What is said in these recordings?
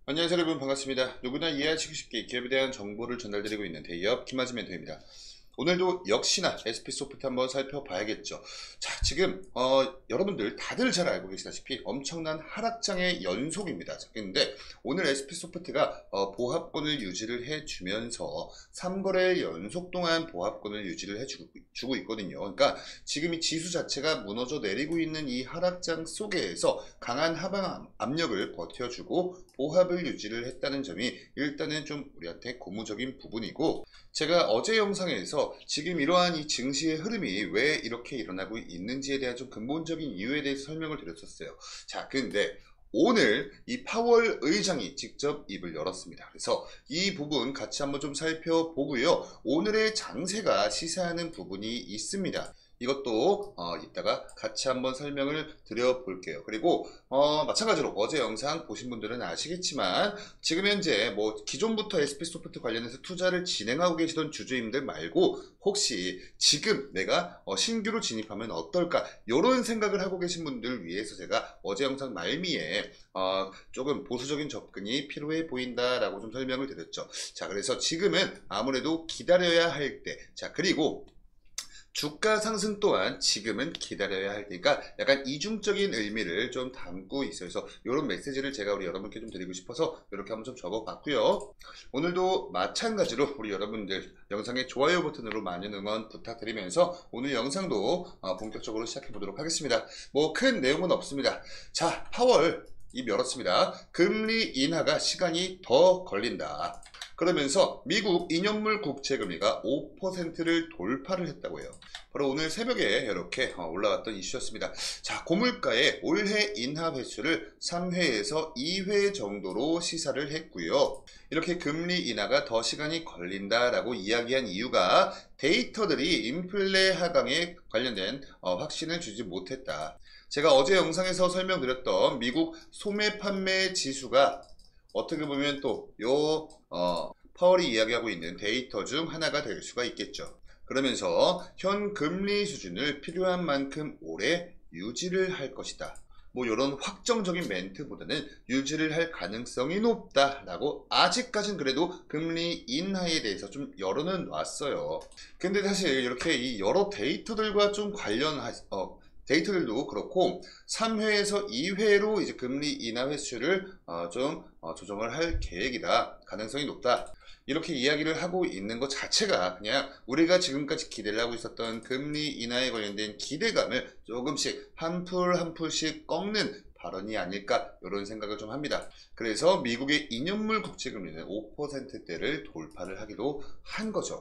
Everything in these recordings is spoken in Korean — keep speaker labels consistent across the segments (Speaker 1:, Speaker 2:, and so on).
Speaker 1: 안녕하세요 여러분, 반갑습니다. 누구나 이해하시기 쉽게 기업에 대한 정보를 전달드리고 있는 대기업 김아지 멘토입니다. 오늘도 역시나 SP소프트 한번 살펴봐야겠죠. 자, 지금 여러분들 다들 잘 알고 계시다시피 엄청난 하락장의 연속입니다. 근데 오늘 SP소프트가 보합권을 유지를 해주면서 3거래 연속 동안 보합권을 유지를 해주고 있거든요. 그러니까 지금 이 지수 자체가 무너져 내리고 있는 이 하락장 속에서 강한 하방 압력을 버텨주고 보합을 유지를 했다는 점이 일단은 좀 우리한테 고무적인 부분이고, 제가 어제 영상에서 지금 이러한 이 증시의 흐름이 왜 이렇게 일어나고 있는지에 대한 좀 근본적인 이유에 대해서 설명을 드렸었어요. 자, 근데 오늘 이 파월 의장이 직접 입을 열었습니다. 그래서 이 부분 같이 한번 좀 살펴보고요. 오늘의 장세가 시사하는 부분이 있습니다. 이것도 이따가 같이 한번 설명을 드려볼게요. 그리고 마찬가지로 어제 영상 보신 분들은 아시겠지만 지금 현재 뭐 기존부터 SP소프트 관련해서 투자를 진행하고 계시던 주주님들 말고 혹시 지금 내가 신규로 진입하면 어떨까 이런 생각을 하고 계신 분들을 위해서 제가 어제 영상 말미에 조금 보수적인 접근이 필요해 보인다라고 좀 설명을 드렸죠. 자, 그래서 지금은 아무래도 기다려야 할 때, 자, 그리고 주가 상승 또한 지금은 기다려야 할 테니까 약간 이중적인 의미를 좀 담고 있어서 이런 메시지를 제가 우리 여러분께 좀 드리고 싶어서 이렇게 한번 좀 적어봤고요. 오늘도 마찬가지로 우리 여러분들 영상의 좋아요 버튼으로 많은 응원 부탁드리면서 오늘 영상도 본격적으로 시작해 보도록 하겠습니다. 뭐 큰 내용은 없습니다. 자, 파월 입 열었습니다. 금리 인하가 시간이 더 걸린다. 그러면서 미국 2년물 국채금리가 5%를 돌파를 했다고요. 바로 오늘 새벽에 이렇게 올라갔던 이슈였습니다. 자, 고물가의 올해 인하 횟수를 3회에서 2회 정도로 시사를 했고요. 이렇게 금리 인하가 더 시간이 걸린다라고 이야기한 이유가 데이터들이 인플레 하강에 관련된 확신을 주지 못했다. 제가 어제 영상에서 설명드렸던 미국 소매 판매 지수가 어떻게 보면 또 파월이 이야기하고 있는 데이터 중 하나가 될 수가 있겠죠. 그러면서 현 금리 수준을 필요한 만큼 오래 유지를 할 것이다. 뭐 이런 확정적인 멘트보다는 유지를 할 가능성이 높다라고 아직까진 그래도 금리 인하에 대해서 좀 열어는 놨어요. 근데 사실 이렇게 이 여러 데이터들과 좀 데이터들도 그렇고 3회에서 2회로 이제 금리 인하 횟수를 좀 조정을 할 계획이다. 가능성이 높다. 이렇게 이야기를 하고 있는 것 자체가 그냥 우리가 지금까지 기대를 하고 있었던 금리 인하에 관련된 기대감을 조금씩 한 풀 한 풀씩 꺾는 발언이 아닐까 이런 생각을 좀 합니다. 그래서 미국의 2년물 국채금리는 5%대를 돌파를 하기도 한 거죠.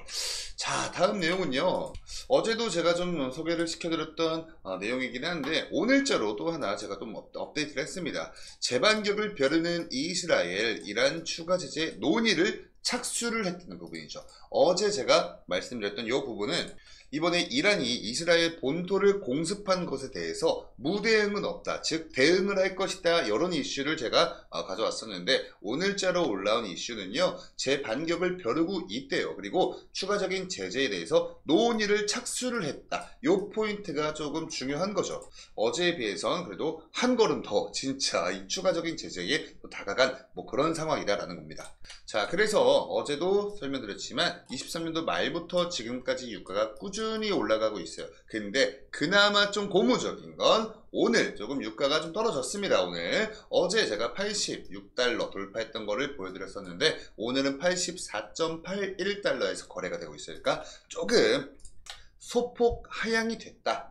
Speaker 1: 자, 다음 내용은요. 어제도 제가 좀 소개를 시켜드렸던 내용이긴 한데 오늘자로 또 하나 제가 좀 업데이트를 했습니다. 재반격을 벼르는 이스라엘, 이란 추가 제재 논의를 착수를 했다는 부분이죠. 어제 제가 말씀드렸던 이 부분은 이번에 이란이 이스라엘 본토를 공습한 것에 대해서 무대응은 없다. 즉 대응을 할 것이다. 이런 이슈를 제가 가져왔었는데 오늘자로 올라온 이슈는요. 재반격을 벼르고 있대요. 그리고 추가적인 제재에 대해서 논의를 착수를 했다. 이 포인트가 조금 중요한 거죠. 어제에 비해서는 그래도 한 걸음 더 진짜 이 추가적인 제재에 다가간 뭐 그런 상황이다라는 겁니다. 자, 그래서 어제도 설명드렸지만 23년도 말부터 지금까지 유가가 꾸준히 올라가고 있어요. 근데 그나마 좀 고무적인 건 오늘 조금 유가가 좀 떨어졌습니다. 오늘 어제 제가 86달러 돌파했던 거를 보여드렸었는데 오늘은 84.81달러에서 거래가 되고 있으니까 조금 소폭 하향이 됐다.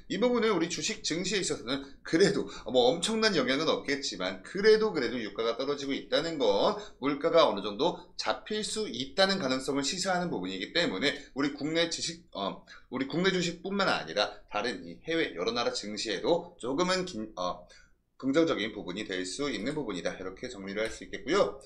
Speaker 1: 이 부분은 우리 주식 증시에 있어서는 그래도 뭐 엄청난 영향은 없겠지만 그래도 유가가 떨어지고 있다는 건 물가가 어느 정도 잡힐 수 있다는 가능성을 시사하는 부분이기 때문에 우리 국내 주식뿐만 아니라 다른 이 해외 여러 나라 증시에도 조금은 긍정적인 부분이 될 수 있는 부분이다. 이렇게 정리를 할 수 있겠고요.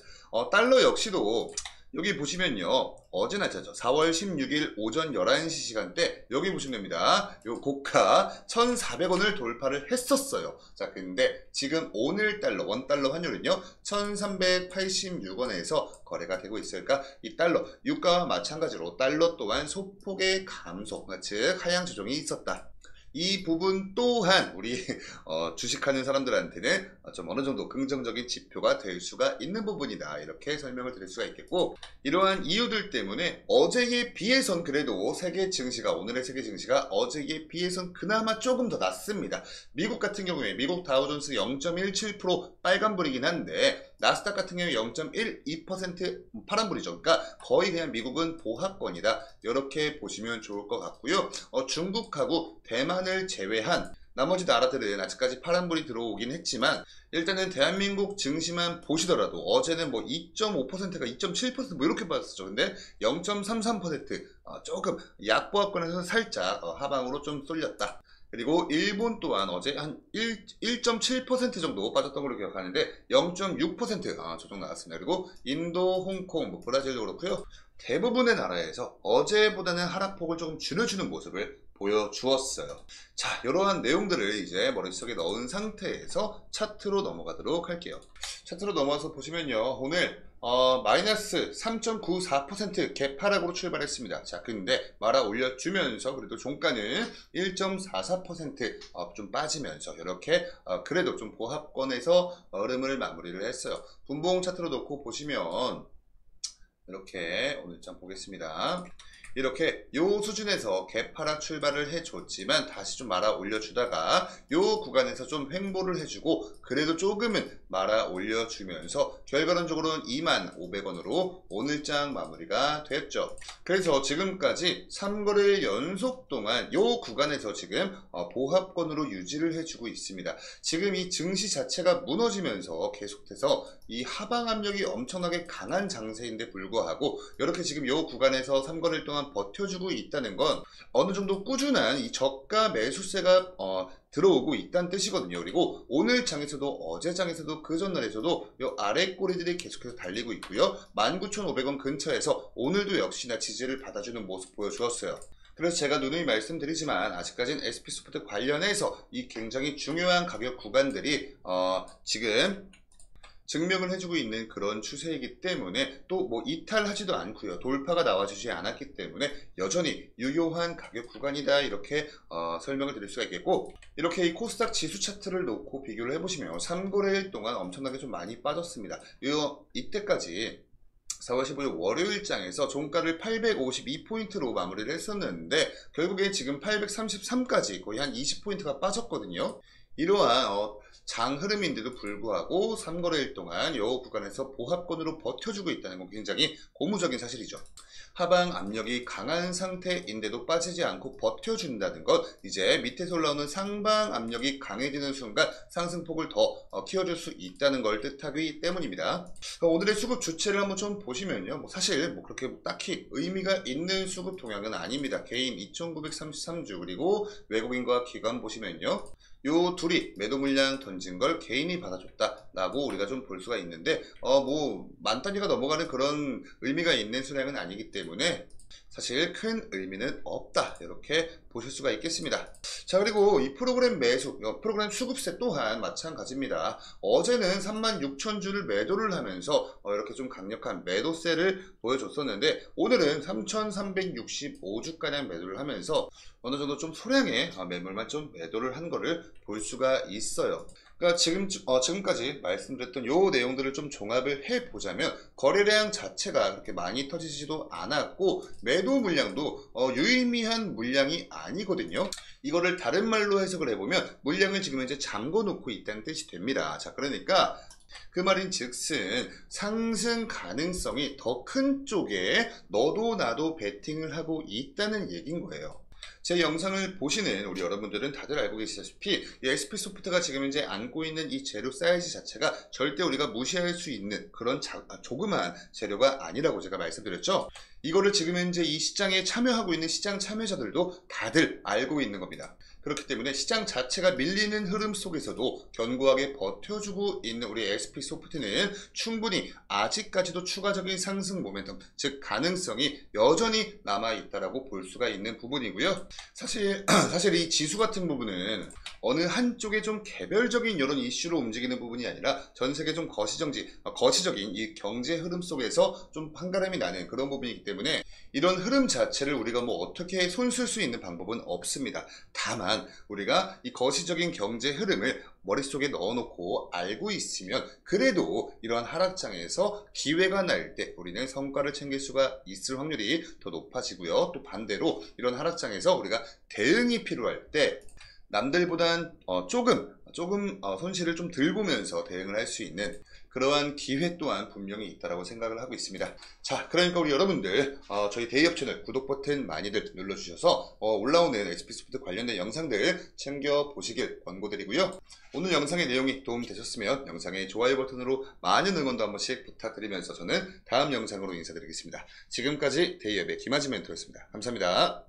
Speaker 1: 달러 역시도 여기 보시면요. 어제나 죠 4월 16일 오전 11시 시간대 여기 보시면 됩니다. 요 고가 1,400원을 돌파를 했었어요. 자, 근데 지금 오늘 달러, 원달러 환율은요. 1,386원에서 거래가 되고 있으니까 이 달러, 유가와 마찬가지로 달러 또한 소폭의 감소, 즉 하향 조정이 있었다. 이 부분 또한 우리 주식하는 사람들한테는 좀 어느 정도 긍정적인 지표가 될 수가 있는 부분이다. 이렇게 설명을 드릴 수가 있겠고, 이러한 이유들 때문에 어제에 비해선 그래도 세계 증시가, 오늘의 세계 증시가 어제에 비해선 그나마 조금 더 낮습니다. 미국 같은 경우에 미국 다우존스 0.17% 빨간불이긴 한데 나스닥 같은 경우에 0.12% 파란불이죠. 그러니까 거의 그냥 미국은 보합권이다. 이렇게 보시면 좋을 것 같고요. 중국하고 대만을 제외한 나머지 나라들은 아직까지 파란불이 들어오긴 했지만 일단은 대한민국 증시만 보시더라도 어제는 뭐 2.5%가 2.7%뭐 이렇게 봤었죠. 근데 0.33% 조금 약보합권에서 살짝 하방으로 좀 쏠렸다. 그리고 일본 또한 어제 한 1.7% 정도 빠졌던 걸로 기억하는데 0.6% 조정 나왔습니다. 그리고 인도, 홍콩, 뭐 브라질도 그렇고요. 대부분의 나라에서 어제보다는 하락폭을 조금 줄여주는 모습을 보여주었어요. 자, 이러한 내용들을 이제 머릿속에 넣은 상태에서 차트로 넘어가도록 할게요. 차트로 넘어와서 보시면요. 오늘 마이너스 3.94% 개파락으로 출발했습니다. 자, 근데 말아 올려주면서 그래도 종가는 1.44% 좀 빠지면서 이렇게 그래도 좀 보합권에서 흐름을 마무리를 했어요. 분봉 차트로 놓고 보시면 이렇게 오늘 장 보겠습니다. 이렇게 요 수준에서 개파락 출발을 해줬지만 다시 좀 말아 올려주다가 요 구간에서 좀 횡보를 해주고 그래도 조금은 말아 올려주면서 결과론적으로는 25,500원으로 오늘장 마무리가 됐죠. 그래서 지금까지 3거래 연속 동안 요 구간에서 지금 보합권으로 유지를 해주고 있습니다. 지금 이 증시 자체가 무너지면서 계속해서 이 하방 압력이 엄청나게 강한 장세인데 불구하고 이렇게 지금 요 구간에서 3거래일 동안 버텨주고 있다는 건 어느 정도 꾸준한 이 저가 매수세가 들어오고 있다는 뜻이거든요. 그리고 오늘 장에서도 어제 장에서도 그 전날에서도 이 아래 꼬리들이 계속해서 달리고 있고요. 19,500원 근처에서 오늘도 역시나 지지를 받아주는 모습 보여주었어요. 그래서 제가 누누이 말씀드리지만 아직까지는 SP소프트 관련해서 이 굉장히 중요한 가격 구간들이 지금 증명을 해주고 있는 그런 추세이기 때문에 또 뭐 이탈하지도 않고요. 돌파가 나와주지 않았기 때문에 여전히 유효한 가격 구간이다. 이렇게 설명을 드릴 수가 있겠고, 이렇게 이 코스닥 지수 차트를 놓고 비교를 해보시면 3거래일 동안 엄청나게 좀 많이 빠졌습니다. 이때까지 4월 15일 월요일장에서 종가를 852포인트로 마무리를 했었는데 결국에 지금 833까지 거의 한 20포인트가 빠졌거든요. 이러한 장 흐름인데도 불구하고 3거래일 동안 이 구간에서 보합권으로 버텨주고 있다는 건 굉장히 고무적인 사실이죠. 하방 압력이 강한 상태인데도 빠지지 않고 버텨준다는 것, 이제 밑에서 올라오는 상방 압력이 강해지는 순간 상승폭을 더 키워줄 수 있다는 걸 뜻하기 때문입니다. 오늘의 수급 주체를 한번 좀 보시면요. 사실 그렇게 딱히 의미가 있는 수급 동향은 아닙니다. 개인 2,933주 그리고 외국인과 기관 보시면요. 요 둘이 매도 물량 던진 걸 개인이 받아줬다라고 우리가 좀 볼 수가 있는데 뭐 만 단위가 넘어가는 그런 의미가 있는 수량은 아니기 때문에 사실 큰 의미는 없다. 이렇게 보실 수가 있겠습니다. 자, 그리고 이 프로그램 매수, 프로그램 수급세 또한 마찬가지입니다. 어제는 36,000주를 매도를 하면서 이렇게 좀 강력한 매도세를 보여줬었는데 오늘은 3,365주가량 매도를 하면서 어느 정도 좀 소량의 매물만 좀 매도를 한 거를 볼 수가 있어요. 그러니까 지금까지 말씀드렸던 요 내용들을 좀 종합을 해보자면 거래량 자체가 그렇게 많이 터지지도 않았고 매도 물량도 유의미한 물량이 아니거든요. 이거를 다른 말로 해석을 해보면 물량을 지금 현재 잠궈 놓고 있다는 뜻이 됩니다. 자, 그러니까 그 말인 즉슨 상승 가능성이 더 큰 쪽에 너도 나도 베팅을 하고 있다는 얘기인 거예요. 제 영상을 보시는 우리 여러분들은 다들 알고 계시다시피 이 SP소프트가 지금 현재 안고 있는 이 재료 사이즈 자체가 절대 우리가 무시할 수 있는 그런 조그만 재료가 아니라고 제가 말씀드렸죠. 이거를 지금 현재 이 시장에 참여하고 있는 시장 참여자들도 다들 알고 있는 겁니다. 그렇기 때문에 시장 자체가 밀리는 흐름 속에서도 견고하게 버텨주고 있는 우리 SP소프트는 충분히 아직까지도 추가적인 상승 모멘텀, 즉 가능성이 여전히 남아있다라고 볼 수가 있는 부분이고요. 사실 이 지수 같은 부분은 어느 한쪽에 좀 개별적인 이런 이슈로 움직이는 부분이 아니라 전 세계 좀 거시적인 이 경제 흐름 속에서 좀 한가람이 나는 그런 부분이기 때문에 이런 흐름 자체를 우리가 뭐 어떻게 손쓸 수 있는 방법은 없습니다. 다만 하지만 우리가 이 거시적인 경제 흐름을 머릿속에 넣어놓고 알고 있으면 그래도 이러한 하락장에서 기회가 날 때 우리는 성과를 챙길 수가 있을 확률이 더 높아지고요. 또 반대로 이런 하락장에서 우리가 대응이 필요할 때 남들보단 조금 손실을 좀 덜 보면서 대응을 할 수 있는 그러한 기회 또한 분명히 있다고 생각을 하고 있습니다. 자, 그러니까 우리 여러분들 저희 데이업 채널 구독 버튼 많이들 눌러주셔서 올라오는 SP소프트 관련된 영상들 챙겨보시길 권고드리고요. 오늘 영상의 내용이 도움되셨으면 영상의 좋아요 버튼으로 많은 응원도 한 번씩 부탁드리면서 저는 다음 영상으로 인사드리겠습니다. 지금까지 데이업의 김하지 멘토였습니다. 감사합니다.